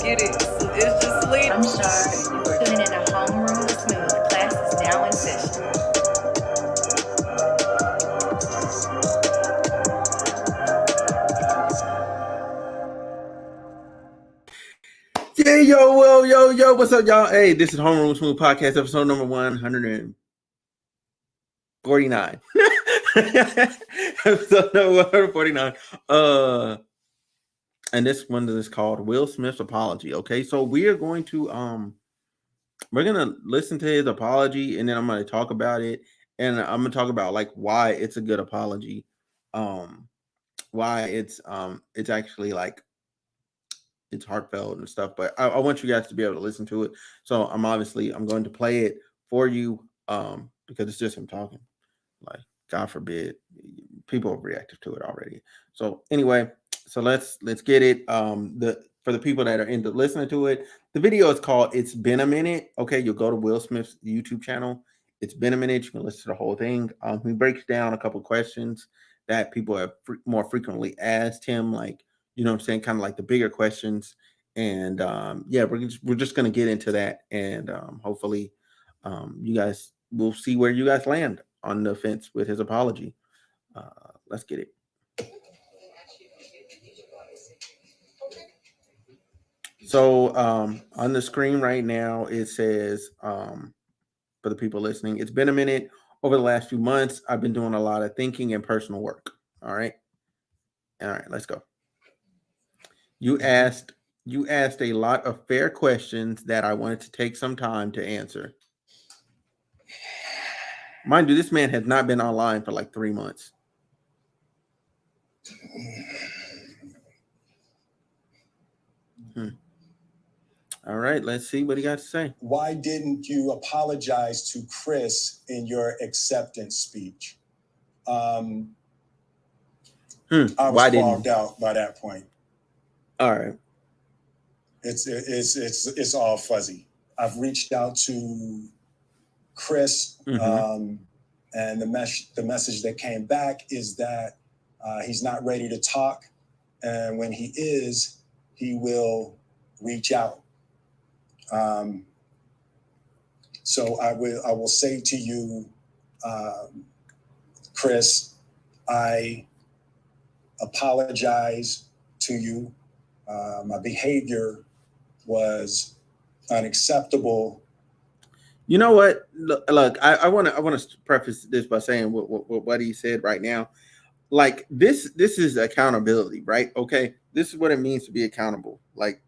get it. It's just sleep. I'm sorry. You are tuning in to Homeroom with Smooth. Class is now in session. Yeah, yo, what's up, y'all? Hey, this is Homeroom Smooth Podcast, episode number 149. Episode number 149. And this one is called Will Smith's Apology. Okay, so we're going to listen to his apology, and then I'm gonna talk about it, and I'm gonna talk about like why it's a good apology, why it's actually like it's heartfelt and stuff. But I want you guys to be able to listen to it. So I'm going to play it for you because it's just him talking. Like, God forbid, people have reacted to it already. So anyway, so let's get it. For the people that are into listening to it, the video is called "It's Been a Minute." Okay, you'll go to Will Smith's YouTube channel. It's been a minute. You can listen to the whole thing. He breaks down a couple questions that people have more frequently asked him, like, you know what I'm saying, kind of like the bigger questions. And yeah, we're just gonna get into that, and hopefully, you guys will see where you guys land on the fence with his apology. Let's get it. So on the screen right now, it says, for the people listening, it's been a minute. Over the last few months, I've been doing a lot of thinking and personal work. All right, let's go. You asked a lot of fair questions that I wanted to take some time to answer. Mind you, this man has not been online for like 3 months. All right, let's see what he got to say. Why didn't you apologize to Chris in your acceptance speech? I was fogged out by that point. All right. It's all fuzzy. I've reached out to Chris, and the message that came back is that he's not ready to talk, and when he is, he will reach out. So I will say to you, Chris, I apologize to you. My behavior was unacceptable. You know what? Look, I want to preface this by saying what he said right now. Like this is accountability, right? Okay, this is what it means to be accountable. Like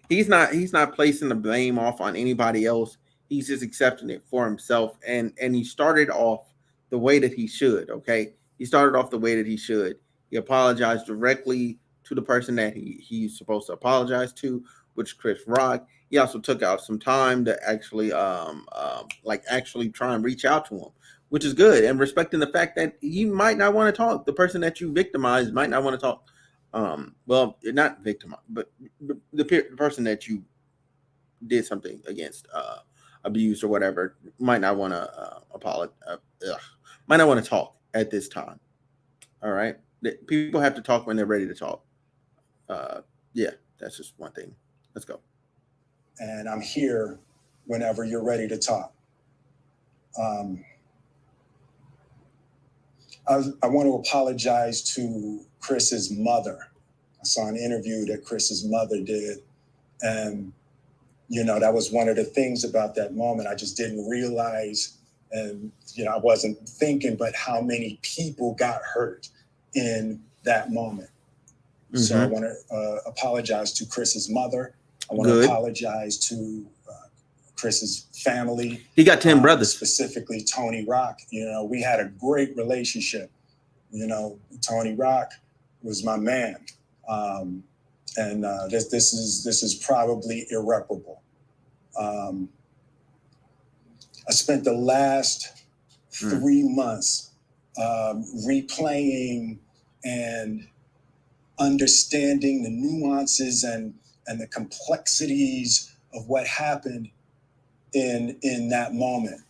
he's not placing the blame off on anybody else. He's just accepting it for himself, and he started off the way that he should. Okay, he started off the way that he should. He apologized directly to the person that he's supposed to apologize to, which is Chris Rock. He also took out some time to actually actually try and reach out to him, which is good, and respecting the fact that he might not want to talk. The person that you victimized might not want to talk. Well, not victim, but the person that you did something against, abused or whatever, might not want to apologize. Might not want to talk at this time. All right, people have to talk when they're ready to talk. Yeah, that's just one thing. Let's go. And I'm here whenever you're ready to talk. I want to apologize to Chris's mother. I saw an interview that Chris's mother did, and that was one of the things about that moment. I just didn't realize, and I wasn't thinking, but how many people got hurt in that moment. So I want to apologize to Chris's mother. I want to apologize to Chris's family. He got 10 brothers. Specifically Tony Rock. We had a great relationship. Tony Rock was my man. And this is probably irreparable. I spent the last 3 months replaying and understanding the nuances and the complexities of what happened in that moment.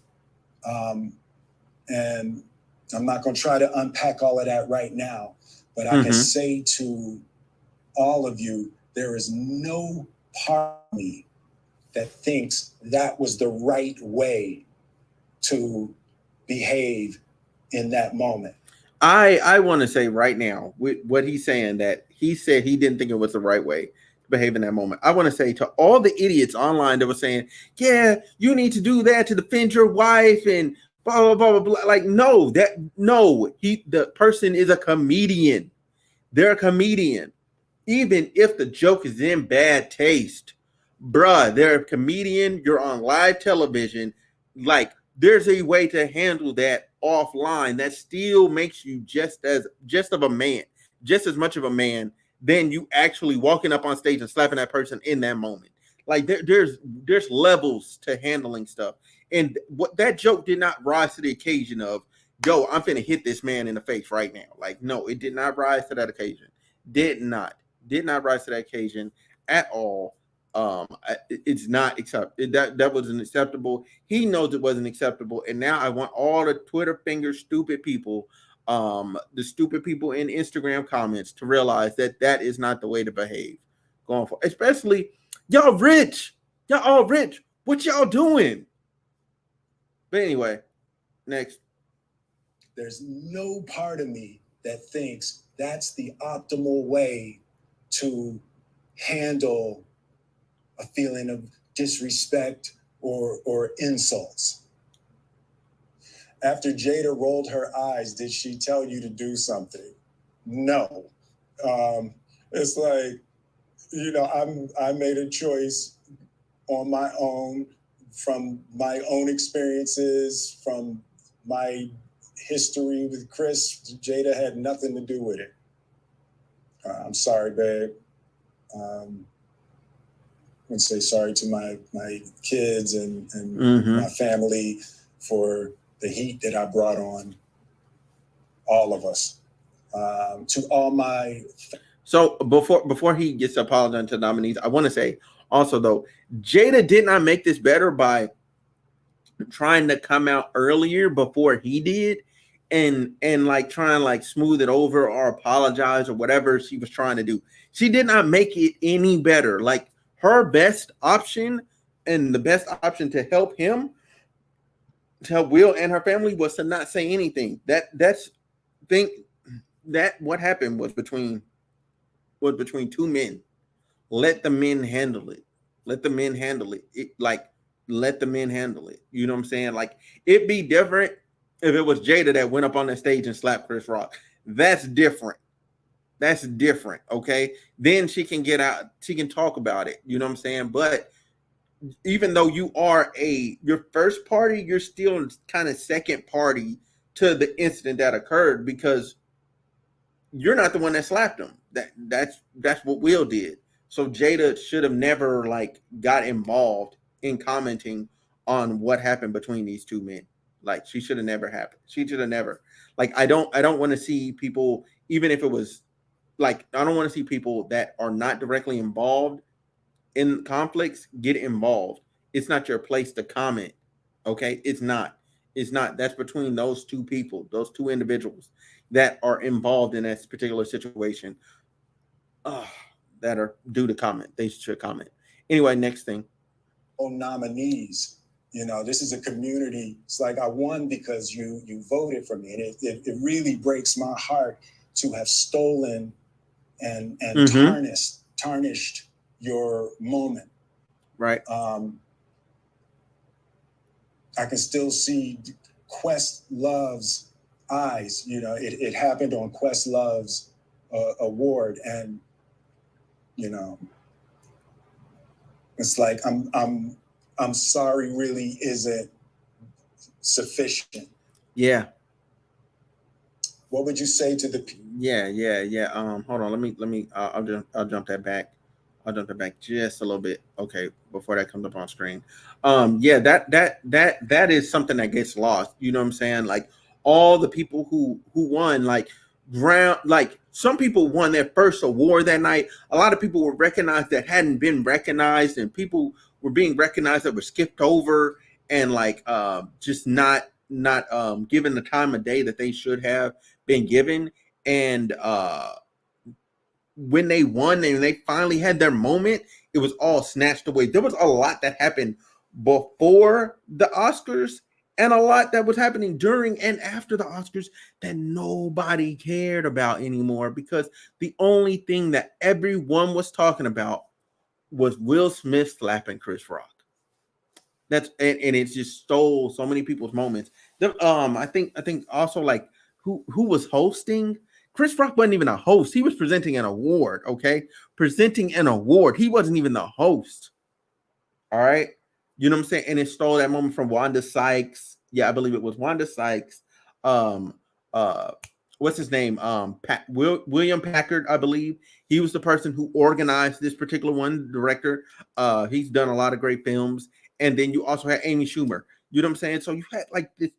And I'm not going to try to unpack all of that right now, but I can say to all of you there is no part of me that thinks that was the right way to behave in that moment. I want to say right now, with what he's saying, that he said he didn't think it was the right way to behave in that moment. I want to say to all the idiots online that were saying, yeah, you need to do that to defend your wife and blah blah blah blah blah. Like, no, the person is a comedian. They're a comedian. Even if the joke is in bad taste, bruh, they're a comedian. You're on live television. Like, there's a way to handle that offline that still makes you just as much of a man than you actually walking up on stage and slapping that person in that moment. Like, there's levels to handling stuff, and what that joke did not rise to the occasion of, yo, I'm finna hit this man in the face right now. Like, no, it did not rise to that occasion. Did not rise to that occasion at all. It's not acceptable. That wasn't acceptable. He knows it wasn't acceptable, and now I want all the Twitter finger stupid people, the stupid people in Instagram comments, to realize that that is not the way to behave going forward. Especially y'all rich, y'all all rich. What y'all doing? But anyway, next. There's no part of me that thinks that's the optimal way to handle a feeling of disrespect or insults. After Jada rolled her eyes, did she tell you to do something? No. It's like, I made a choice on my own, from my own experiences, from my history with Chris. Jada had nothing to do with it. I'm sorry, babe. I'm going to say sorry to my kids and my family for the heat that I brought on all of us. To all my... So before he gets to apologize to nominees, I want to say also, though, Jada did not make this better by trying to come out earlier before he did and like try and like smooth it over or apologize or whatever she was trying to do. She did not make it any better. Like, her best option and the best option to help him, to help Will and her family, was to not say anything. What happened was between two men. Let the men handle it. Let the men handle it. Let the men handle it. You know what I'm saying? Like, it'd be different if it was Jada that went up on the stage and slapped Chris Rock. That's different. That's different. Okay. Then she can get out. She can talk about it. You know what I'm saying? But even though you are your first party, you're still kind of second party to the incident that occurred, because you're not the one that slapped him. That's what Will did. So Jada should have never got involved in commenting on what happened between these two men. Like, she should have never happened. She should have never. I don't want to see people, even if it was I don't want to see people that are not directly involved in conflicts get involved. It's not your place to comment. Okay? It's not. That's between those two people, those two individuals that are involved in this particular situation. That are due to comment. They should comment. Anyway, next thing. Nominees. This is a community. It's like, I won because you voted for me. And it really breaks my heart to have stolen and tarnished your moment. Right. I can still see Questlove's eyes. It happened on Questlove's award, and it's like, I'm sorry really isn't sufficient. Yeah. What would you say to the Yeah. Hold on. Let me. I'll jump that back. I'll jump that back just a little bit. Okay, before that comes up on screen. Yeah. That is something that gets lost. You know what I'm saying? Like, all the people who won, some people won their first award that night. A lot of people were recognized that hadn't been recognized, and people were being recognized that were skipped over and just not given the time of day that they should have been given. And when they won and they finally had their moment, it was all snatched away. There was a lot that happened before the Oscars and a lot that was happening during and after the Oscars that nobody cared about anymore, because the only thing that everyone was talking about was Will Smith slapping Chris Rock. And it just stole so many people's moments. I think also, like, who was hosting. Chris Rock wasn't even a host. He was presenting an award. Okay, presenting an award. He wasn't even the host. All right, you know what I'm saying? And it stole that moment from Wanda Sykes. Yeah, I believe it was Wanda Sykes. Um, uh, what's his name? William Packard, I believe. He was the person who organized this particular one. Director. He's done a lot of great films. And then you also had Amy Schumer. You know what I'm saying? So you had like this.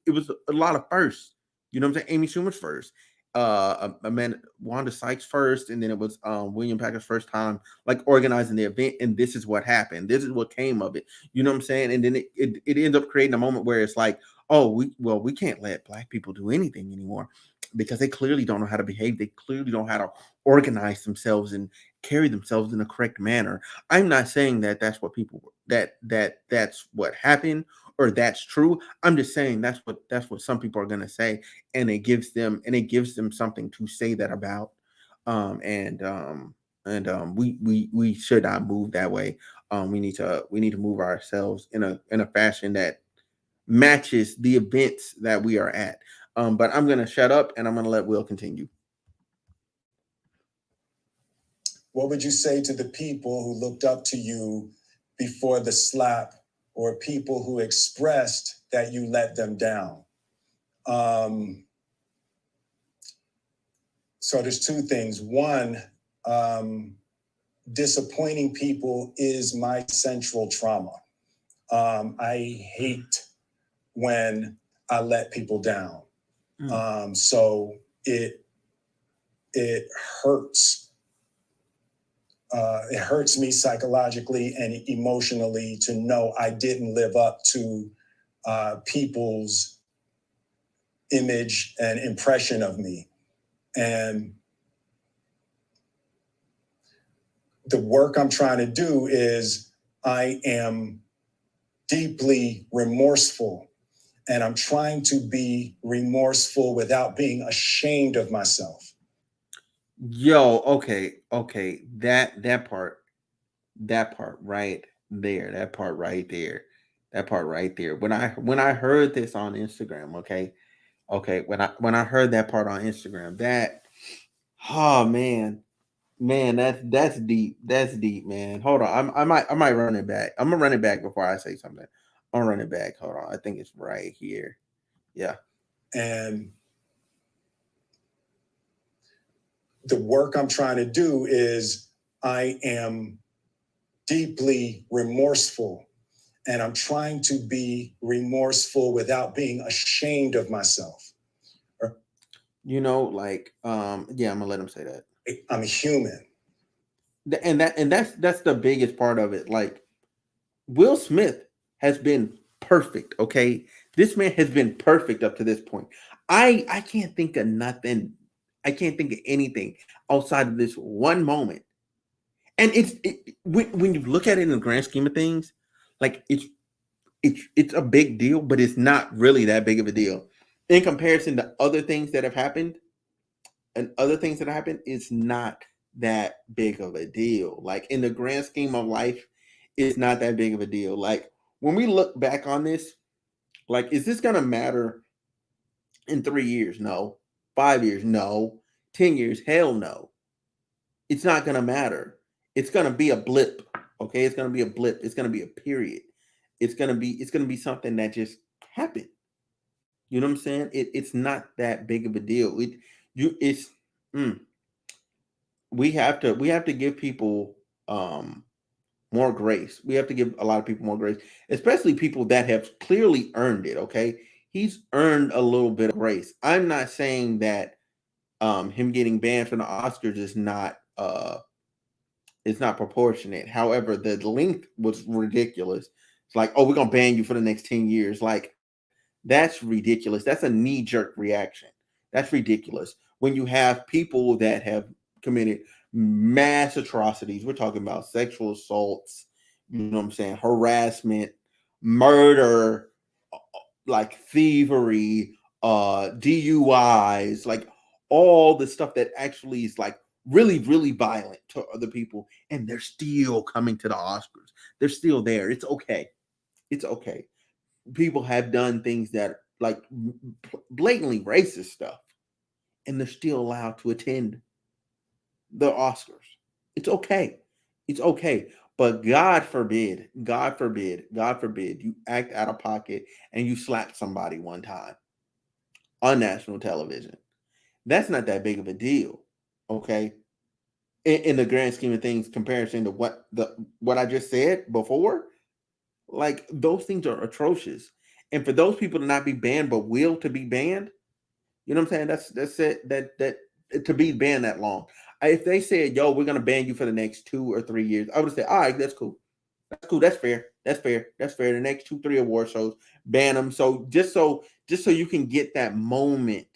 It was a lot of firsts. You know what I'm saying? Amy Schumer's first. Wanda Sykes first, and then it was William Packard's first time like organizing the event, and this is what happened. This is what came of it. You know what I'm saying? And then it ends up creating a moment where it's like, oh, we can't let black people do anything anymore because they clearly don't know how to behave. They clearly don't know how to organize themselves and carry themselves in a correct manner. I'm not saying that that's what people that's what happened or that's true. I'm just saying that's what some people are gonna say, and it gives them something to say that about. We should not move that way. We need to move ourselves in a fashion that matches the events that we are at. But I'm gonna shut up and I'm gonna let Will continue. What would you say to the people who looked up to you before the slap, or people who expressed that you let them down? So there's two things. One, disappointing people is my central trauma. I hate when I let people down. So it hurts. It hurts me psychologically and emotionally to know I didn't live up to people's image and impression of me. And the work I'm trying to do is I am deeply remorseful, and I'm trying to be remorseful without being ashamed of myself. Yo, okay, that part right there, that part right there. When I heard this on Instagram, okay, when I heard that part on Instagram, oh man, that's deep, man. Hold on, I might run it back. I'm gonna run it back before I say something. I'm gonna run it back. Hold on, I think it's right here. Yeah. And the work I'm trying to do is I am deeply remorseful, and I'm trying to be remorseful without being ashamed of myself. Yeah, I'm gonna let him say that. I'm human. And that's the biggest part of it. Like, Will Smith has been perfect. Okay, this man has been perfect up to this point. I can't think of nothing. I can't think of anything outside of this one moment. And when you look at it in the grand scheme of things, like it's a big deal, but it's not really that big of a deal in comparison to other things that have happened. And other things that happen, it's not that big of a deal. Like, in the grand scheme of life, it's not that big of a deal. Like, when we look back on this, like, is this gonna matter in 3 years? No. 5 years? No. 10 years? Hell no. It's not gonna matter. It's gonna be a blip. Okay, it's gonna be a blip. It's gonna be a period. It's gonna be something that just happened. You know what I'm saying? It's not that big of a deal. It you it's mm, we have to give people more grace. We have to give a lot of people more grace, especially people that have clearly earned it. Okay, he's earned a little bit of grace. I'm not saying that him getting banned from the Oscars is not proportionate. However, the length was ridiculous. It's like, oh, we're gonna ban you for the next 10 years. Like, that's ridiculous. That's a knee-jerk reaction. That's ridiculous. When you have people that have committed mass atrocities. We're talking about sexual assaults, you know what I'm saying, harassment, murder, like thievery, DUIs, like all the stuff that actually is like really, really violent to other people, and they're still coming to the Oscars. They're still there. It's okay. It's okay. People have done things that like blatantly racist stuff, and they're still allowed to attend the Oscars. It's okay. It's okay. But God forbid you act out of pocket and you slap somebody one time on national television. That's not that big of a deal. Okay. In the grand scheme of things, comparison to what I just said before, like those things are atrocious. And for those people to not be banned but will to be banned, you know what I'm saying? That's it. That to be banned that long. If they said, "Yo, we're gonna ban you for the next 2 or 3 years," I would say, "All right, that's cool. That's cool. That's fair. That's fair. That's fair." The next 2, 3 award shows, ban them. So you can get that moment.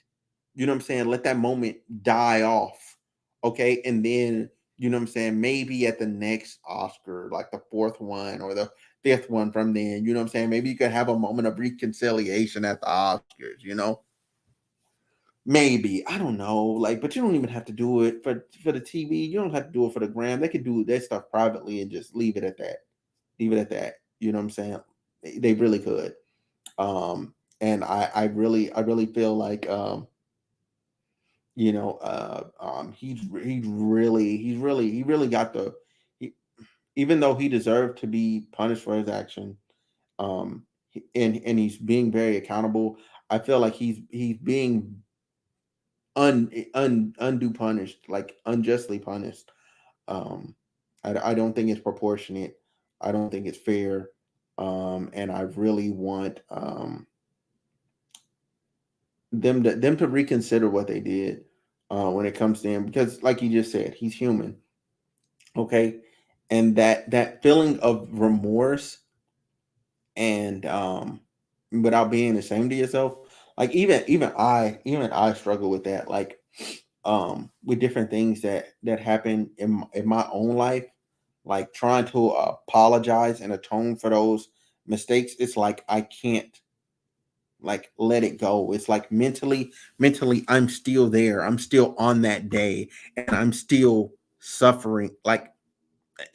You know what I'm saying? Let that moment die off. Okay, and then you know what I'm saying. Maybe at the next Oscar, like the fourth one or the fifth one from then, you know what I'm saying. Maybe you could have a moment of reconciliation at the Oscars. You know, maybe, I don't know, like, but you don't even have to do it for the TV. You don't have to do it for the gram. They could do their stuff privately and just leave it at that. Leave it at that. You know what I'm saying? They really could. And I really feel like he really got he, even though he deserved to be punished for his action, and he's being very accountable. I feel like he's being undue punished, like unjustly punished. Um, I don't think it's proportionate. I don't think it's fair. And I really want them to reconsider what they did when it comes to him, because, like you just said, he's human. Okay, and that feeling of remorse and without being ashamed of yourself, like even I struggle with that, like with different things that happen in my own life, like trying to apologize and atone for those mistakes. It's like I can't like let it go. It's like mentally I'm still there. I'm still on that day, and I'm still suffering, like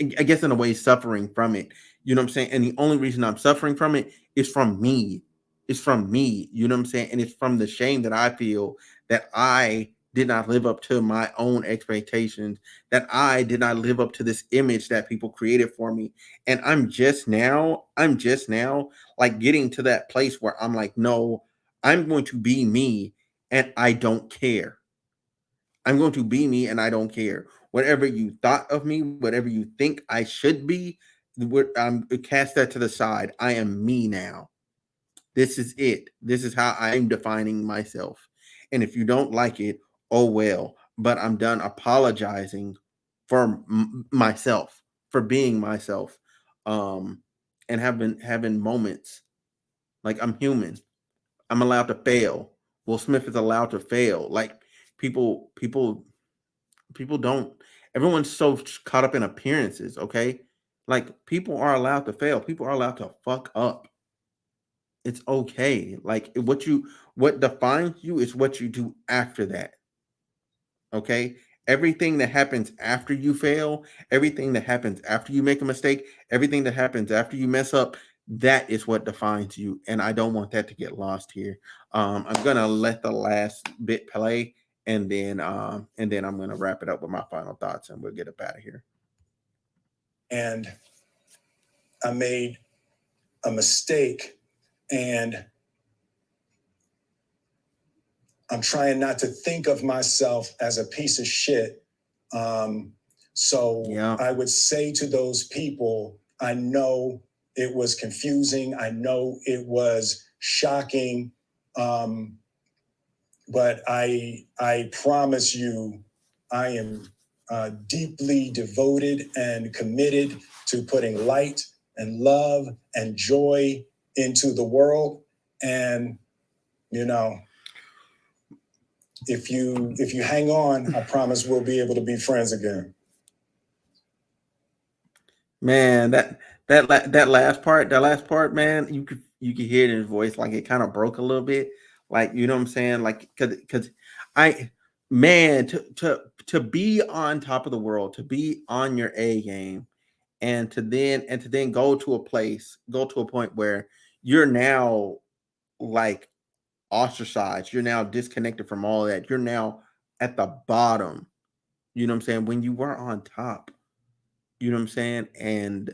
I guess in a way suffering from it. You know what I'm saying? And the only reason I'm suffering from it is from me. It's from me. You know what I'm saying? And it's from the shame that I feel that I did not live up to my own expectations, that I did not live up to this image that people created for me. And I'm just now like getting to that place where I'm like, no, I'm going to be me and I don't care. I'm going to be me and I don't care. Whatever you thought of me, whatever you think I should be, cast that to the side. I am me now. This is it. This is how I'm defining myself. And if you don't like it, oh well. But I'm done apologizing for myself, for being myself, um, and having moments like I'm human. I'm allowed to fail. Will Smith is allowed to fail. Like people don't, everyone's so caught up in appearances. Okay, like people are allowed to fail, people are allowed to fuck up. It's okay. Like what defines you is what you do after that. Okay, everything that happens after you fail, everything that happens after you make a mistake, everything that happens after you mess up, that is what defines you, and I don't want that to get lost here. I'm gonna let the last bit play, and then I'm gonna wrap it up with my final thoughts, and we'll get up out of here. And I made a mistake, and I'm trying not to think of myself as a piece of shit. So Yeah. I would say to those people, I know it was confusing. I know it was shocking. But I promise you, I am deeply devoted and committed to putting light and love and joy into the world. And, you know, if you hang on, I promise we'll be able to be friends again. Man, that last part, man, you could hear it in his voice, like it kind of broke a little bit, like you know what I'm saying, like because I man to be on top of the world, to be on your A game, and to then go to a point where you're now like ostracized, you're now disconnected from all that, you're now at the bottom. You know what I'm saying? When you were on top, you know what I'm saying, and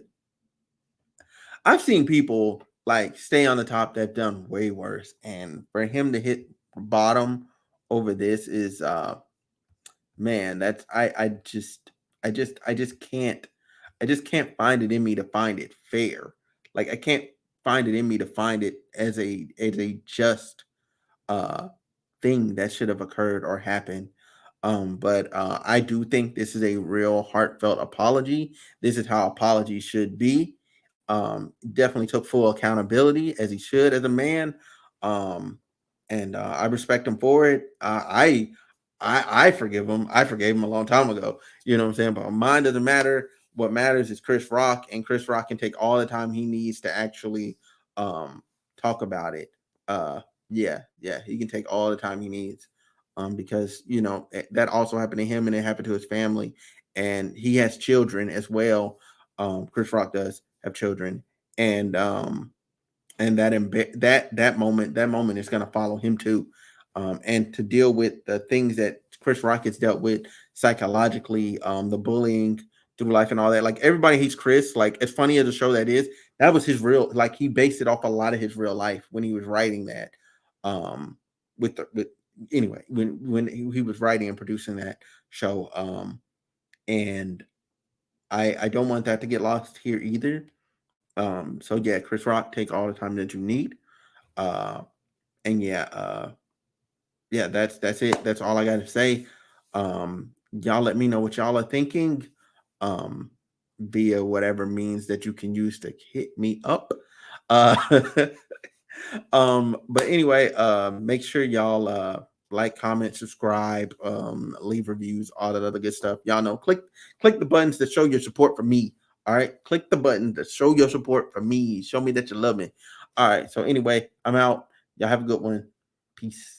I've seen people like stay on the top that done way worse, and for him to hit bottom over this is man, that's I just can't find it in me to find it fair. Like I can't find it in me to find it as a just uh thing that should have occurred or happened. But I do think this is a real heartfelt apology. This is how apology should be. Definitely took full accountability as he should as a man. Um, and I respect him for it. I forgive him. I forgave him a long time ago. You know what I'm saying? But mine doesn't matter. What matters is Chris Rock, and Chris Rock can take all the time he needs to actually um talk about it. Yeah, he can take all the time he needs. Because that also happened to him, and it happened to his family, and he has children as well. Chris Rock does have children, and that moment is going to follow him too. And to deal with the things that Chris Rock has dealt with psychologically, the bullying through life and all that. Like everybody hates Chris. Like as funny as the show that is, that was his real. Like he based it off a lot of his real life when he was writing that. Um, with anyway when he was writing and producing that show. And I don't want that to get lost here either. So yeah, Chris Rock, take all the time that you need. Uh, and yeah, that's it. That's all I got to say. Y'all let me know what y'all are thinking. Um, via whatever means that you can use to hit me up. Uh, but anyway, make sure y'all like, comment, subscribe, leave reviews, all that other good stuff. Y'all know, click the buttons that show your support for me. All right, click the button that show your support for me. Show me that you love me. All right. So anyway, I'm out. Y'all have a good one. Peace.